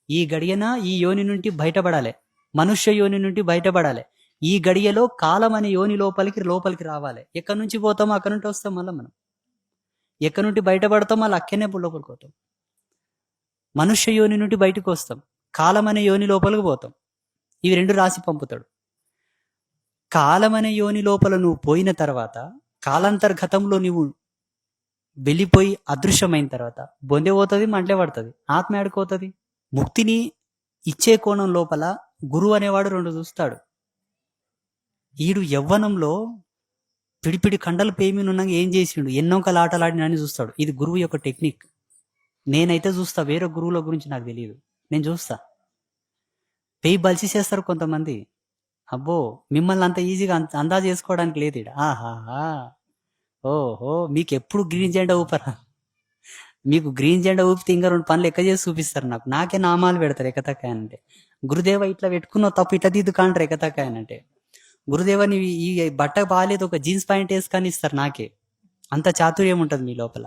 ఈ గడియన ఈ యోని నుండి బయటపడాలి, మనుష్య యోని నుండి బయటపడాలి. ఈ గడియలో కాలం అనే యోని లోపలికి రావాలి. ఎక్కడి నుంచి పోతామో అక్కడి నుండి వస్తాం, మళ్ళీ మనం ఎక్కడి నుండి బయటపడతాం మళ్ళీ అక్కడనే లోపలికి పోతాం. మనుష్య యోని నుండి బయటకు వస్తాం, కాలం అనే యోని లోపలికి పోతాం. ఇవి రెండు రాసి పంపుతాడు. కాలం అనే యోని లోపల నువ్వు పోయిన తర్వాత, కాలాంతర్గతంలో నువ్వు వెళ్ళిపోయి అదృశ్యమైన తర్వాత బొందె పోతుంది, మంటలే పడుతుంది, ఆత్మ ఆడుకోతుంది. ముక్తిని ఇచ్చే కోణం లోపల గురువు అనేవాడు రెండు చూస్తాడు. ఈడు యవ్వనంలో పిడిపిడి కండలు పేమినున్నాక ఏం చేసిండు, ఎన్నోకలు ఆటలాడినని చూస్తాడు. ఇది గురువు యొక్క టెక్నిక్. నేనైతే చూస్తా, వేరే గురువుల గురించి నాకు తెలియదు. నేను చూస్తా, పేయి బలిసి చేస్తారు కొంతమంది. అబ్బో, మిమ్మల్ని అంత ఈజీగా అందా చేసుకోవడానికి లేదు ఈడ. ఆహాహా, ఓహో, మీకు ఎప్పుడు గ్రీన్ జెండా ఊపరా? మీకు గ్రీన్ జెండా ఊపితే ఇంకా రెండు పనులు ఎక్క చేసి చూపిస్తారు. నాకే నామాలు పెడతారు ఎక్కతక్కాయనంటే. గురుదేవ ఇట్లా పెట్టుకున్నావు తప్పు, ఇట్లా దిద్దుకాంటారు ఎక్కతక్కాయనంటే. గురుదేవ నీ ఈ బట్ట బాగాలేదు, ఒక జీన్స్ ప్యాంట్ వేసుకొని ఇస్తారు. నాకే అంత చాతుర్యం ఉంటుంది మీ లోపల.